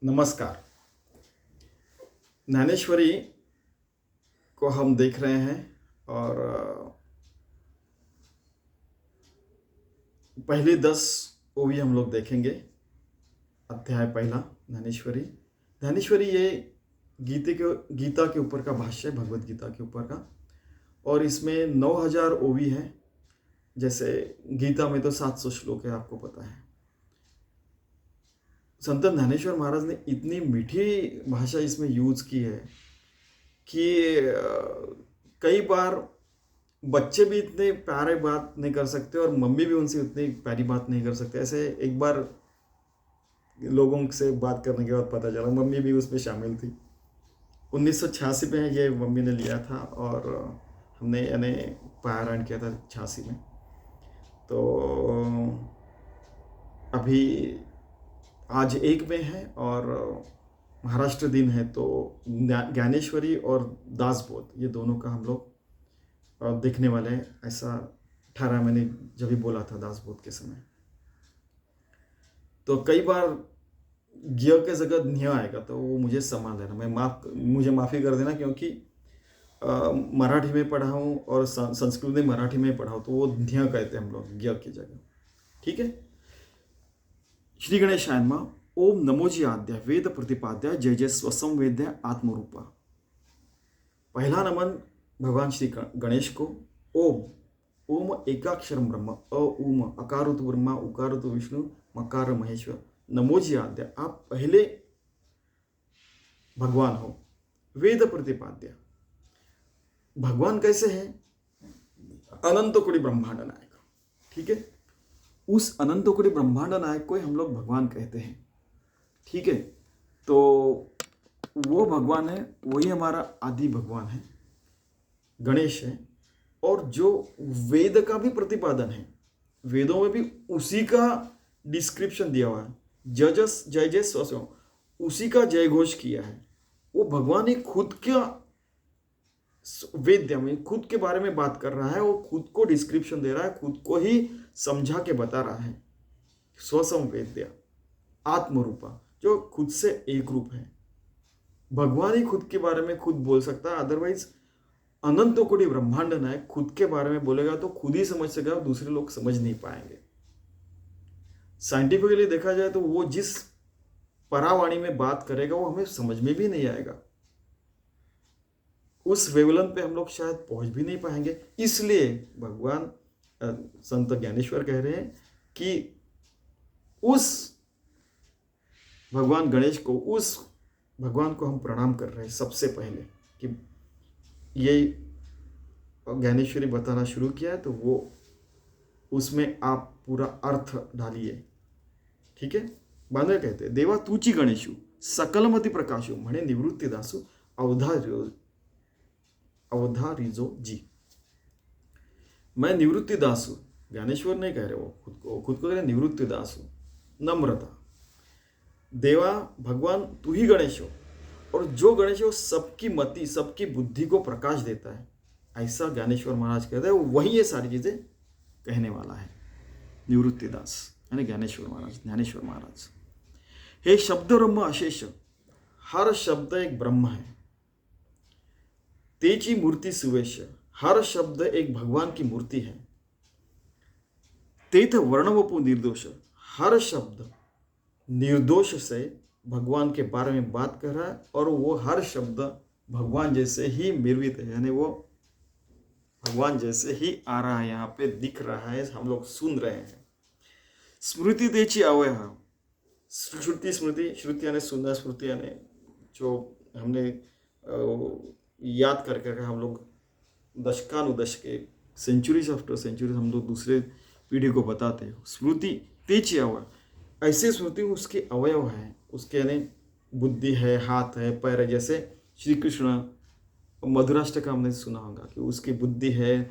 नमस्कार। ज्ञानेश्वरी को हम देख रहे हैं और पहली 10 ओवी हम लोग देखेंगे। अध्याय पहला ज्ञानेश्वरी। ज्ञानेश्वरी ये गीता के ऊपर का भाष्य है, भगवत गीता के ऊपर का, और इसमें 9000 ओवी है। जैसे गीता में तो 700 श्लोक है, आपको पता है। संत ज्ञानेश्वर महाराज ने इतनी मीठी भाषा इसमें यूज की है कि कई बार बच्चे भी इतने प्यारे बात नहीं कर सकते और मम्मी भी उनसे उतनी प्यारी बात नहीं कर सकते। ऐसे एक बार लोगों से बात करने के बाद पता चला मम्मी भी उसमें शामिल थी। 1986 में ये मम्मी ने लिया था और हमने यानी पारायण किया था 86 में। तो अभी आज 1 में है और महाराष्ट्र दिन है, तो ज्ञानेश्वरी और दासबोध ये दोनों का हम लोग देखने वाले हैं। ऐसा 18 मैंने जब भी बोला था दासबोध के समय। तो कई बार ज्ञ के जगह न्य आएगा तो वो मुझे संभाल लेना, मुझे माफ़ी कर देना, क्योंकि मराठी में पढ़ा हूँ और संस्कृत में मराठी में पढ़ा हूँ, तो वो न्य कहते हैं हम लोग ज्ञ की जगह। ठीक है। श्री गणेशाय नमः। ओम नमोजी आद्य वेद प्रतिपाद्य जय जय स्वसंवेद्य आत्मरूपा। पहला नमन भगवान श्री गणेश को। ओम ओम एकाक्षर ब्रह्म, उम अकारुत ब्रह्मा उकारुत विष्णु मकार महेश्वर। नमोजी आद्य, आप पहले भगवान हो। वेद प्रतिपाद्य, भगवान कैसे है? अनंत कोटि ब्रह्मांड नायक। ठीक है। उस अनंत कोटि ब्रह्मांड नायक को हम लोग भगवान कहते हैं। ठीक है। तो वो भगवान है, वही हमारा आदि भगवान है, गणेश है। और जो वेद का भी प्रतिपादन है, वेदों में भी उसी का डिस्क्रिप्शन दिया हुआ है। जय जय स्वस्व, उसी का जय घोष किया है। वो भगवान ही खुद का वेद्य में खुद के बारे में बात कर रहा है, वो खुद को डिस्क्रिप्शन दे रहा है, खुद को ही समझा के बता रहा है। स्वसंवेद्य आत्मरूपा, जो खुद से एक रूप है। भगवान ही खुद के बारे में खुद बोल सकता है, अदरवाइज अनंत कोटि ब्रह्मांड नायक खुद के बारे में बोलेगा तो खुद ही समझ सकेगा, दूसरे लोग समझ नहीं पाएंगे। साइंटिफिकली देखा जाए तो वो जिस परावाणी में बात करेगा वो हमें समझ में भी नहीं आएगा, उस वेवलन पे हम लोग शायद पहुंच भी नहीं पाएंगे। इसलिए भगवान संत ज्ञानेश्वर कह रहे हैं कि उस भगवान गणेश को, उस भगवान को हम प्रणाम कर रहे हैं सबसे पहले। कि ये ज्ञानेश्वरी बताना शुरू किया है तो वो उसमें आप पूरा अर्थ डालिए। ठीक है। बांधव कहते हैं, देवा तूची गणेशु सकलमती प्रकाशु म्हणे निवृत्तीदासु अवधारिजो जी। मैं निवृत्तिदास हूँ। ज्ञानेश्वर नहीं कह रहे वो खुद को कह रहे निवृत्तिदास हूँ। नम्रता। देवा भगवान तू ही गणेश हो, और जो गणेश हो सबकी मति सबकी बुद्धि को प्रकाश देता है, ऐसा ज्ञानेश्वर महाराज कहते हैं। वही ये सारी चीजें कहने वाला है निवृत्तिदास यानी ज्ञानेश्वर महाराज। हे शब्द ब्रह्म अशेष, हर शब्द एक ब्रह्म है। तेची मूर्ति सुवेश, हर शब्द एक भगवान की मूर्ति है। तेथ वर्णवपु निर्दोष, हर शब्द निर्दोष से भगवान के बारे में बात कर रहा है, और वो हर शब्द भगवान जैसे ही निर्मित है, यानी वो भगवान जैसे ही आ रहा है, यहाँ पे दिख रहा है, हम लोग सुन रहे हैं। स्मृति तेची अवय, श्रुति यानी सुनना, स्मृति यानी जो हमने याद करके हम लोग दशकानुदशके सेंचुरीज आफ्टर सेंचुरीज हम लोग दूसरे पीढ़ी को बताते हैं। स्मृति तेची अवय, ऐसे स्मृति उसके अवयव है, उसके यानी बुद्धि है, हाथ है, पैर है। जैसे श्री कृष्ण मधुराष्टक का हमने सुना होगा कि उसकी बुद्धि है,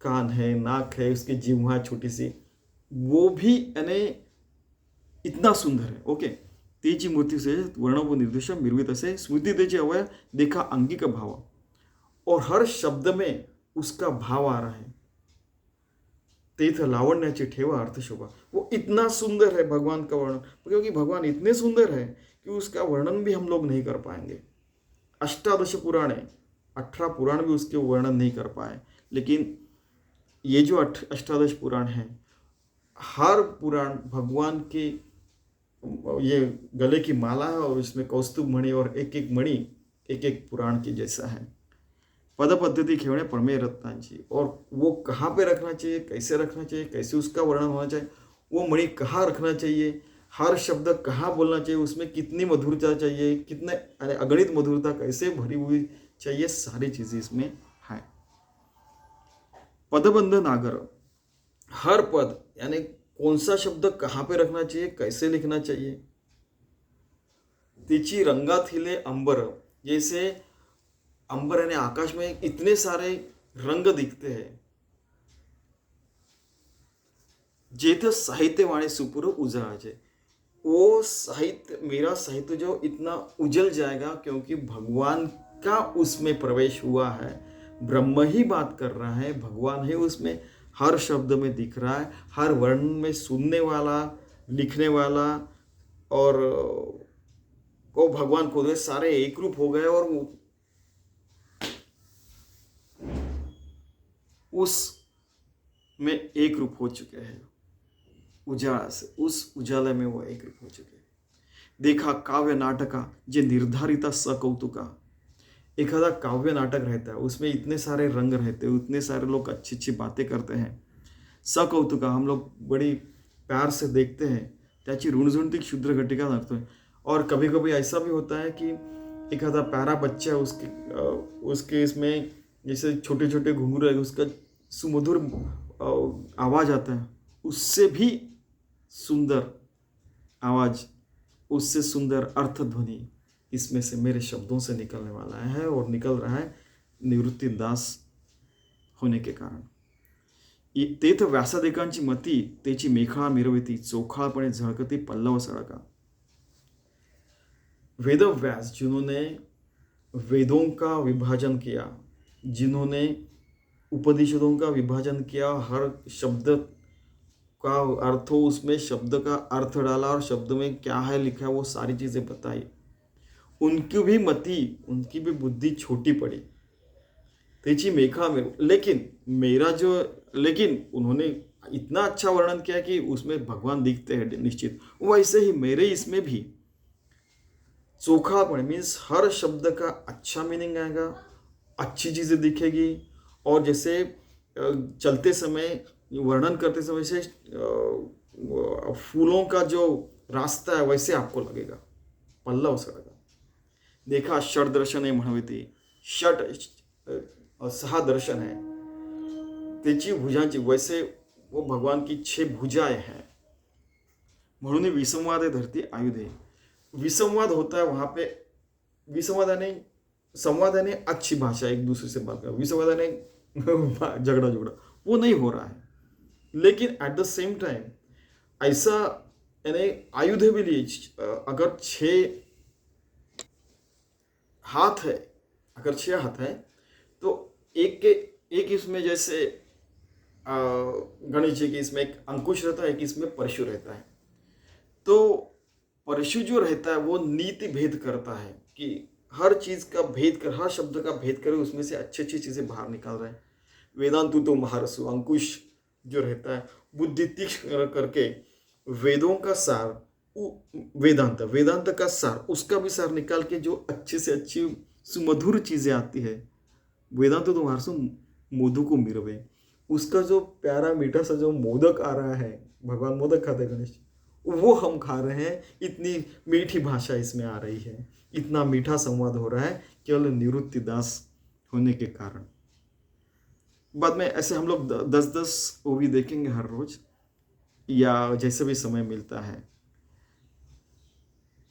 कान है, नाक है, उसकी जिह्वा छोटी सी, वो भी यानी इतना सुंदर है। ओके। तेची मूर्ति से वर्णव निर्देश निर्मित से स्मृति तेची अवय, देखा अंगिक भाव, और हर शब्द में उसका भाव आ रहा है। तीर्थ लावण्याची ठेवा अर्थशोभा। वो इतना सुंदर है भगवान का वर्णन, क्योंकि भगवान इतने सुंदर है कि उसका वर्णन भी हम लोग नहीं कर पाएंगे। अष्टादश पुराण है, 18 पुराण भी उसके वर्णन नहीं कर पाए, लेकिन ये जो अष्टादश पुराण है, हर पुराण भगवान के ये गले की माला है और इसमें कौस्तुभ मणि और एक एक मणि एक एक पुराण की जैसा है। पद पद्धति खेवणे परमे रत्नांची, और वो कहाँ पे रखना चाहिए, कैसे रखना चाहिए, कैसे उसका वर्णन होना चाहिए, वो मणि कहाँ रखना चाहिए, हर शब्द कहाँ बोलना चाहिए, उसमें कितनी मधुरता चाहिए, कितने अगणित मधुरता कैसे भरी हुई चाहिए, सारी चीजें इसमें है। पदबंध नागर, हर पद यानी कौन सा शब्द कहाँ पे रखना चाहिए, कैसे लिखना चाहिए। तिची रंगाथिले अंबर, जैसे अंबर यानी आकाश में इतने सारे रंग दिखते हैं। जेथ साहित्य वाणे सुपुर उजाळाचे, वो साहित्य, मेरा साहित्य जो इतना उजल जाएगा क्योंकि भगवान का उसमें प्रवेश हुआ है। ब्रह्म ही बात कर रहा है, भगवान ही उसमें हर शब्द में दिख रहा है, हर वर्ण में सुनने वाला, लिखने वाला, और वो भगवान खुद सारे एक रूप हो गए और उस में एक रूप हो चुके हैं। उजाला से, उस उजाला में वो एक रूप हो चुके हैं। देखा काव्य नाटका जे निर्धारिता सकौतुका, एखादा काव्य नाटक रहता है, उसमें इतने सारे रंग रहते हैं, उतने सारे लोग अच्छी अच्छी बातें करते हैं। सकौतुका, हम लोग बड़ी प्यार से देखते हैं, त्याची ऋणझुणती क्षुद्र घटिका नसतो। और कभी कभी ऐसा भी होता है कि एखादा प्यारा बच्चा है, उसके इसमें जैसे छोटे छोटे घुंघरू है, उसका सुमधुर आवाज आता है, उससे भी सुंदर आवाज, उससे सुंदर अर्थध्वनि इसमें से मेरे शब्दों से निकलने वाला है और निकल रहा है निवृत्ति दास होने के कारण। तेथ व्यासादेकांची मती तेची मेखळा मिरविती, चोखाळपणे झळकती पल्लव सळका। वेद व्यास, जिन्होंने वेदों का विभाजन किया, जिन्होंने उपनिषदों का विभाजन किया, हर शब्द का अर्थ हो, उसमें शब्द का अर्थ डाला और शब्द में क्या है लिखा, वो सारी चीजें बताई। उनकी भी मति, उनकी भी बुद्धि छोटी पड़ी, तेची मेखा में, लेकिन उन्होंने इतना अच्छा वर्णन किया कि उसमें भगवान दिखते हैं निश्चित। वैसे ही मेरे इसमें भी चोखापन मीन्स हर शब्द का अच्छा मीनिंग आएगा, अच्छी चीजें दिखेगी, और जैसे चलते समय, वर्णन करते समय से फूलों का जो रास्ता है वैसे आपको लगेगा, पल्लव सड़का। देखा षट दर्शन है म्हणविती, षट 6 दर्शन है, तेची भुजांची, वैसे वो भगवान की 6 भुजाएं हैं। म्हणून विसंवाद है धरती आयुधे, विसंवाद होता है वहां पे। विसंवाद यानी, संवाद यानी अच्छी भाषा, एक दूसरे से बात करना। विसंवाद यानी झगड़ा वो नहीं हो रहा है, लेकिन एट द सेम टाइम ऐसा यानी आयुध भी लिए, अगर 6 हाथ है, अगर 6 हाथ है तो एक इसमें जैसे गणेश जी की इसमें एक अंकुश रहता है, एक इसमें परशु रहता है। तो परशु जो रहता है वो नीति भेद करता है कि हर चीज का भेद कर, हर शब्द का भेद कर उसमें से अच्छी अच्छी चीजें बाहर निकाल रहे हैं। वेदांतु तो महारसु, अंकुश जो रहता है बुद्धि तीक्ष्ण करके वेदों का सार, वेदांत का सार, उसका भी सार निकाल के जो अच्छे से अच्छी सुमधुर चीजें आती है। वेदांत तो महारसु मोदू को मिरवे, उसका जो प्यारा मीठा सा जो मोदक आ रहा है, भगवान मोदक खाते गणेश, वो हम खा रहे हैं। इतनी मीठी भाषा इसमें आ रही है, इतना मीठा संवाद हो रहा है केवल निवृत्ति दास होने के कारण। बाद में ऐसे हम लोग 10-10 ओवी देखेंगे हर रोज, या जैसे भी समय मिलता है।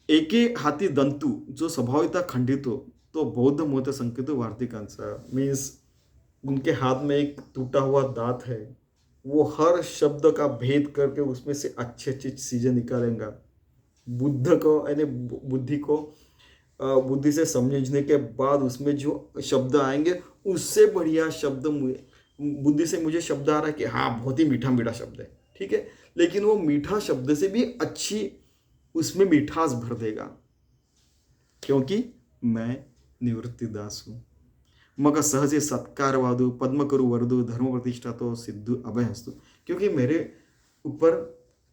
एके हाती दंतू जो स्वभाविता खंडित हो, तो बौद्ध मोत संकेत वार्तिकांचा, मीन्स उनके हाथ में एक टूटा हुआ दांत है, वो हर शब्द का भेद करके उसमें से अच्छी अच्छी चीजें निकालेंगे। बुद्ध को यानी बुद्धि को बुद्धि से समझने के बाद उसमें जो शब्द आएंगे, उससे बढ़िया शब्द बुद्धि से मुझे शब्द आ रहा है कि हाँ बहुत ही मीठा मीठा शब्द है, ठीक है, लेकिन वो मीठा शब्द से भी अच्छी उसमें मिठास भर देगा, क्योंकि मैं निवृत्ति दास हूँ। मग सहजे सत्कार वादु पद्म करु वरदु धर्म प्रतिष्ठा तो सिद्धु अभय हस्तु, क्योंकि मेरे ऊपर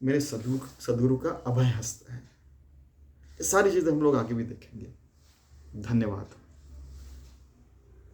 मेरे सदगुरु का अभय हस्त है। ये सारी चीज़ें हम लोग आगे भी देखेंगे। धन्यवाद।